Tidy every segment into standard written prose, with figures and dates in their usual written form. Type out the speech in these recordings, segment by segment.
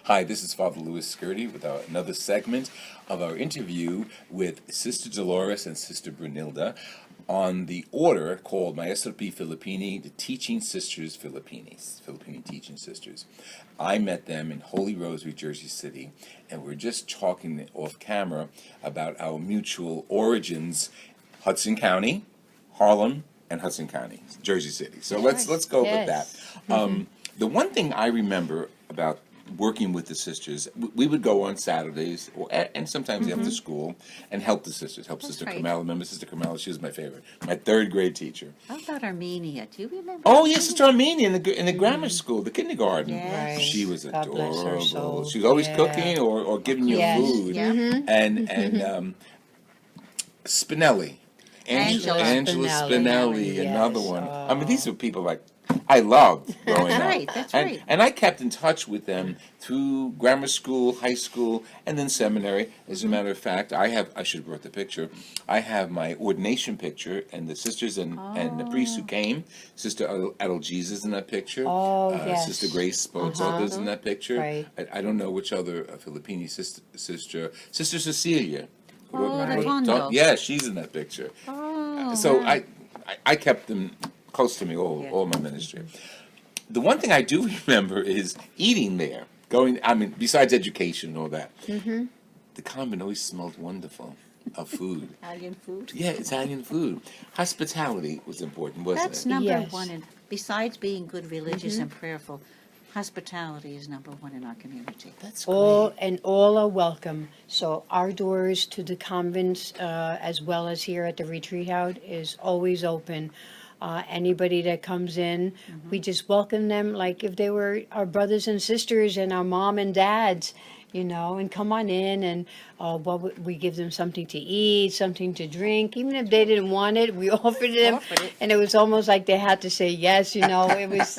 Hi, this is Father Louis Scurti with another segment of our interview with Sister Dolores and Sister Brunilda on the order called Maestro P. Filippini, the Teaching Sisters Filippini Teaching Sisters. I met them in Holy Rosary, Jersey City, and we're just talking off camera about our mutual origins, Hudson County, Harlem, and Hudson County, Jersey City. So let's go with that. The one thing I remember about working with the sisters, we would go on Saturdays and sometimes after school and help the sisters. Help Sister Carmela. Remember Sister Carmela? She was my favorite, my third grade teacher. How about Armenia? Do you remember? Oh yes, Sister Armenia in the grammar school, the kindergarten. Yes. Right. She was God bless her adorable. soul. She was always Yeah. cooking or giving you Yes. food. Yeah. And Spinelli. Angela Spinelli, yes. another one. I mean, these are people like I loved growing up. Right, that's right. And I kept in touch with them through grammar school, high school, and then seminary. As a matter of fact, I should have brought the picture. I have my ordination picture, and the sisters and the priests who came. Sister Adalgisa is in that picture. Oh, yes. Sister Grace Bozota is in that picture. Right. I don't know which other Filippini sister. Sister Cecilia. Rotondo. Yeah, she's in that picture. Oh, So wow. I kept them close to me all my ministry. The one thing I do remember is eating there. Besides education and all that. The convent always smelled wonderful of food. Italian food. Yeah, Italian food. Hospitality was important, wasn't That's it? number Yes. one. And besides being good, religious, and prayerful, hospitality is number one in our community. That's great. All are welcome. So our doors to the convents, as well as here at the retreat house, is always open. Anybody that comes in, we just welcome them like if they were our brothers and sisters and our mom and dads, and come on in, and we give them something to eat, something to drink. Even if they didn't want it, we offered them, and it was almost like they had to say yes. It was.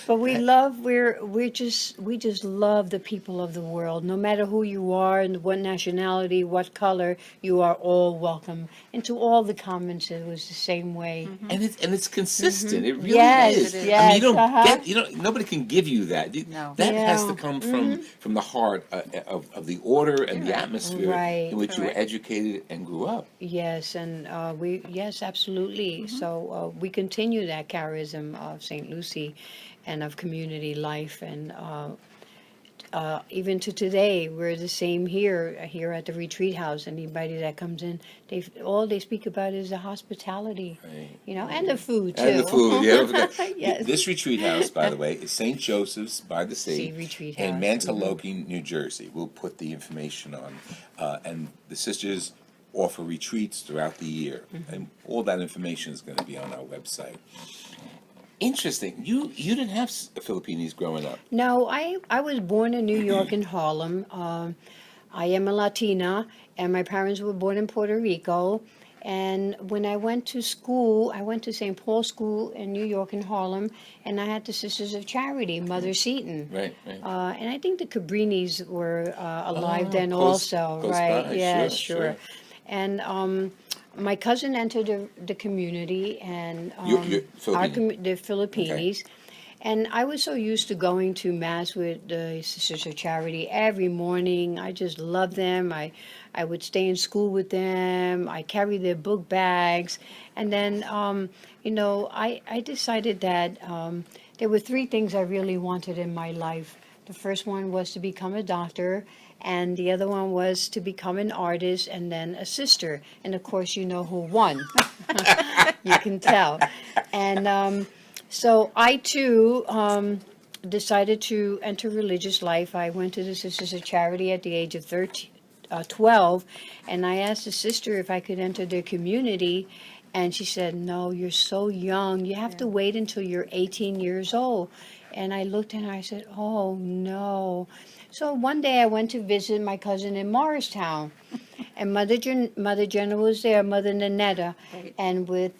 But we just love the people of the world, no matter who you are and what nationality, what color. You are all welcome. And to all the convents, it was the same way. And it's consistent. It really Yes, is. it is. I mean, you Yes, don't get nobody can give you that. No. That has Yeah. to come from the heart of the order and the atmosphere Right. in which you were educated and grew up. Yes, and yes, absolutely. So we continue that charism of St. Lucie and of community life, and even to today, we're the same here at the retreat house. Anybody that comes in, all they speak about is the hospitality, Right. and the food too. And the food, yeah. Don't forget. Yes. This retreat house, by the way, is St. Joseph's by the Sea Sea Retreat in House. Mantelope, New Jersey. We'll put the information on, and the sisters offer retreats throughout the year, and all that information is going to be on our website. Interesting. You didn't have Filipinis growing up. No, I was born in New York in Harlem. I am a Latina, and my parents were born in Puerto Rico. And when I went to school, I went to St. Paul's School in New York in Harlem, and I had the Sisters of Charity, Mother Seton. Right. And I think the Cabrinis were alive then close also, by, right? Yeah, sure. And my cousin entered the community, and You're Filipino. the Filipinis. And I was so used to going to Mass with the Sisters of Charity every morning. I just loved them. I would stay in school with them. I carried their book bags. And then, I decided that there were three things I really wanted in my life. The first one was to become a doctor, and the other one was to become an artist, and then a sister. And of course, you know who won. You can tell. And so I too decided to enter religious life. I went to the Sisters of Charity at the age of 12, and I asked the sister if I could enter their community. And she said, "No, you're so young. You have to wait until you're 18 years old." And I looked at her, I said, "Oh, no." So one day I went to visit my cousin in Morristown, and Mother Jenna was there, Mother Nanetta, and with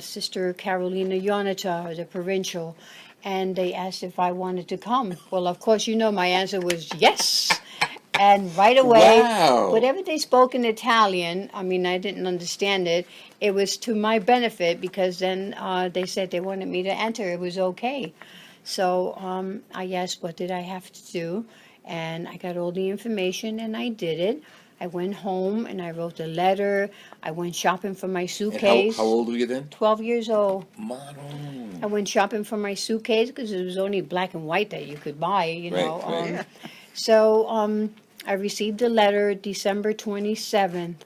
Sister Carolina Yonata, the provincial, and they asked if I wanted to come. Well, of course, my answer was yes. And right away, Wow. whatever they spoke in Italian, I didn't understand it. It was to my benefit, because then they said they wanted me to enter. It was okay. So I asked, what did I have to do? And I got all the information and I did it. I went home and I wrote a letter. I went shopping for my And suitcase. how old were you then? 12 years old. Mono. I went shopping for my suitcase because it was only black and white that you could buy, you know. Right. So I received a letter December 27th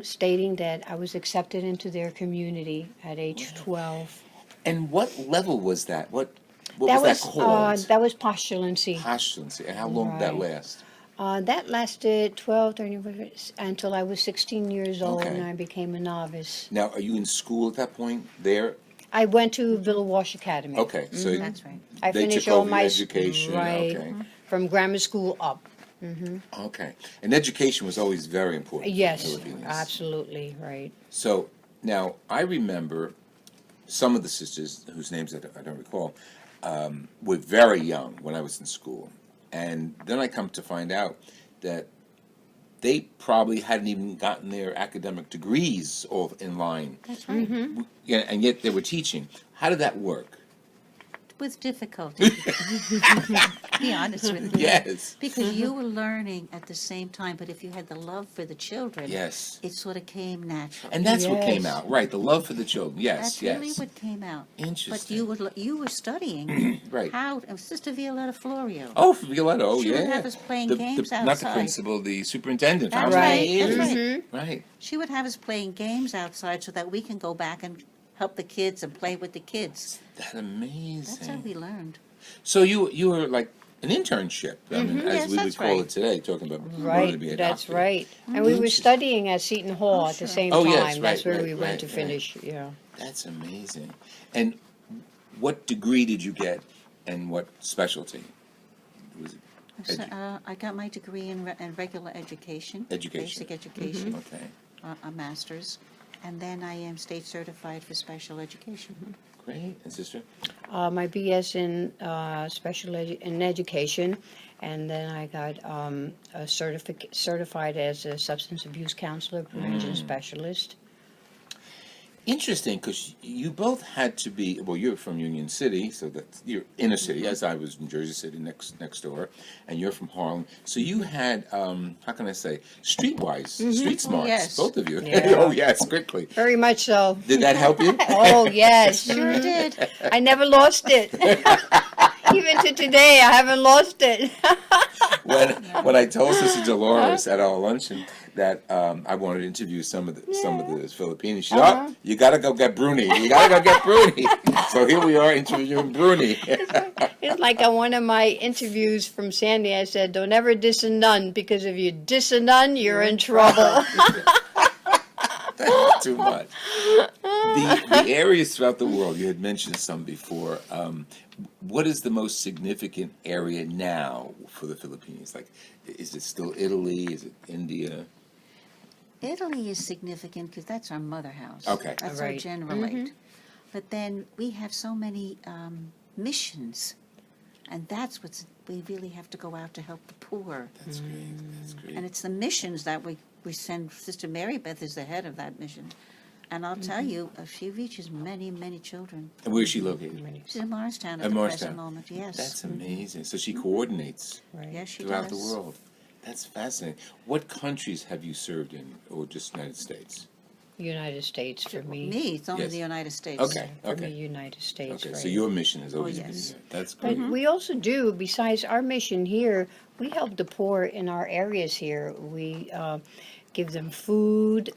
stating that I was accepted into their community at age 12. And what level was that? What was that called? That was postulancy. Postulancy. And how long did that Right. last? That lasted 12, 13, until I was 16 years old Okay. and I became a novice. Now, are you in school at that point there? I went to Villa Wash Academy. Okay, so That's right. I they finished took all over my your education. right Okay. from grammar school up. Okay. And education was always very important. in the Yes, Philippines. absolutely right. So now I remember some of the sisters whose names I don't recall were very young when I was in school, and then I come to find out that they probably hadn't even gotten their academic degrees all in line, That's right. yeah, and yet they were teaching. How did that work? With difficulty. Be honest with you. Yes. Because you were learning at the same time, but if you had the love for the children, Yes. it sort of came natural. And that's what came Yes. out, right? The love for the children. Yes, That's yes. really what came out. But Interesting. you were studying Right. how Sister Violetta Florio. Oh, Violetta. Oh, She yeah. would have us playing games Not the outside. principal, the superintendent. For That's how many right, years? that's Right. She would have us playing games outside so that we can go back and help the kids and play with the kids. That's amazing. That's how we learned. So you were like an internship, I mean, as Yes, we would that's call right. it today, talking about wanting to Right, be a that's doctor. right. And we were Interesting. studying at Seton Hall Oh, at the sure. same Oh, time. yes, That's right, where we right, went to right. finish. Yeah. That's amazing. And what degree did you get, and what specialty? Was it So, I got my degree in regular education. Education. Basic education, okay? a master's. And then I am state certified for special education. Great. And sister? My BS in in education, and then I got certified as a substance abuse counselor, prevention specialist. Interesting, because you both had to be. Well, you're from Union City, so that's you're inner city, as I was in Jersey City next door, and you're from Harlem. So you had, how can I say, streetwise, street smarts, yes. both of you. Yeah. Oh yes, quickly. Very much so. Did that help you? Oh yes, Sure did. I never lost it. Even to today, I haven't lost it. when I told Sister Dolores at our luncheon that I wanted to interview some of the Filippini, she said, "Oh, you got to go get Bruni. You got to go get Bruni." So here we are interviewing Bruni. It's like on one of my interviews from Sandy, I said, "Don't ever diss a nun, because if you diss a nun, you're in trouble." That's too much. The areas throughout the world, you had mentioned some before. What is the most significant area now for the Philippines? Like, is it still Italy? Is it India? Italy is significant because that's our mother house. Okay. That's our Right. generalate. But then we have so many missions, and that's what's, we really have to go out to help the poor. That's great. That's great. And it's the missions that we send. Sister Mary Beth is the head of that mission. And I'll tell you, she reaches many, many children. And where is she located? She's in Morristown at At the Morristown. present moment, yes. That's amazing. So she coordinates Right. Yes, she throughout does. the world. That's fascinating. What countries have you served in, or just United States? United States for me. Me, it's only Yes. the United States. Okay. For me, United States. Okay, right. so your mission has always yes. been there. That's But great. we also do, besides our mission here, we help the poor in our areas here. We give them food.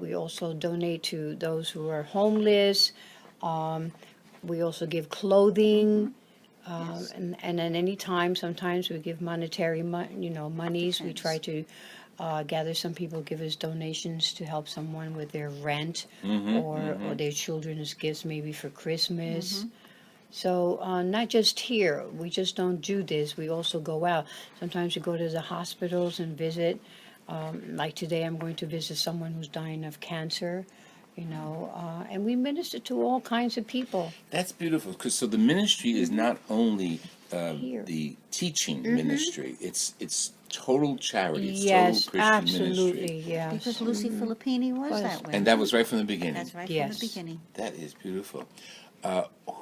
We also donate to those who are homeless. We also give clothing. Yes. And at any time, sometimes we give monetary, monies. We try to gather. Some people give us donations to help someone with their rent or their children's gifts, maybe for Christmas. So not just here. We just don't do this. We also go out. Sometimes we go to the hospitals and visit. Like today, I'm going to visit someone who's dying of cancer. And we minister to all kinds of people. That's beautiful. Because so the ministry is not only Here. the teaching ministry; it's total charity. It's Yes, total Christian absolutely, ministry. yes. Because Lucy Filippini was Was. that way. And that was right from the beginning. That's right Yes. from the beginning. That is beautiful.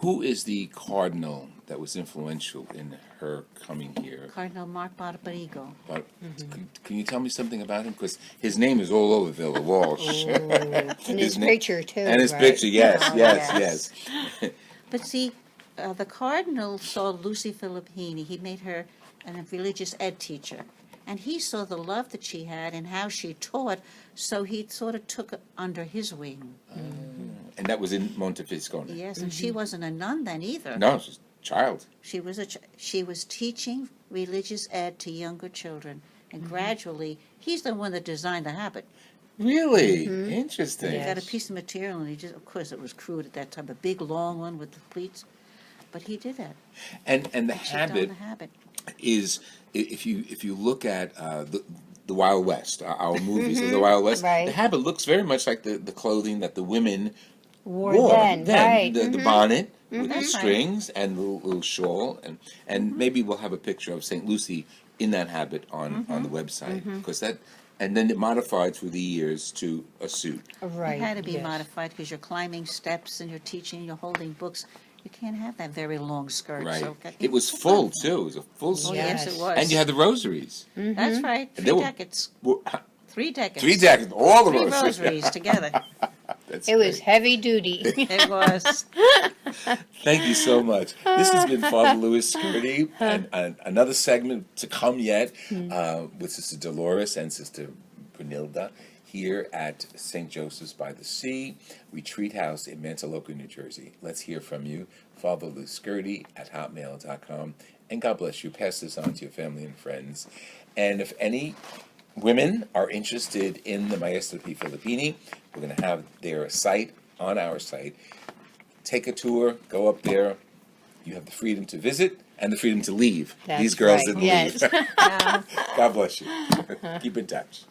Who is the cardinal that was influential in her coming here? Cardinal Mark Barbarigo. But can you tell me something about him? Because his name is all over Villa Walsh. And his picture, too. And his right? picture, yes, Oh, yes. But see, the cardinal saw Lucy Filippini. He made her a religious ed teacher. And he saw the love that she had and how she taught, so he sort of took it under his wing. And that was in Montefiscone. Yes, and she wasn't a nun then either. No, she's a child. She was she was teaching religious ed to younger children, and gradually, he's the one that designed the habit. Really? Interesting. He Yeah. got a Yes. piece of material, and he just, of course, it was crude at that time, a big long one with the pleats, but he did that. And the She done habit the habit. is, if you look at the Wild West, our movies of the Wild West, Right. the habit looks very much like the clothing that the women Wore then, right. The bonnet with the That's right. strings and the little shawl, and maybe we'll have a picture of St. Lucy in that habit on the website, because that, and then it modified through the years to a suit. Right. It had to be yes. modified because you're climbing steps and you're teaching, you're holding books. You can't have that very long skirt. Right. So It was full too. It was a full Oh, suit. yes, Yes. it was. And you had the rosaries. That's right. And they were- 3 decades. 3 decades, all the 3 rosaries. rosaries together. That's It was great. heavy duty. It was. Thank you so much. This has been Father Louis Scurti, and another segment to come yet with Sister Dolores and Sister Brunilda here at St. Joseph's by the Sea Retreat House in Mantoloco, New Jersey. Let's hear from you, Father Louis Scurti at hotmail.com. And God bless you. Pass this on to your family and friends. And if any women are interested in the Maestro P. Filippini, we're going to have their site on our site. Take a tour, go up there. You have the freedom to visit and the freedom to leave. That's These girls right, didn't yes. leave. God bless you. Keep in touch.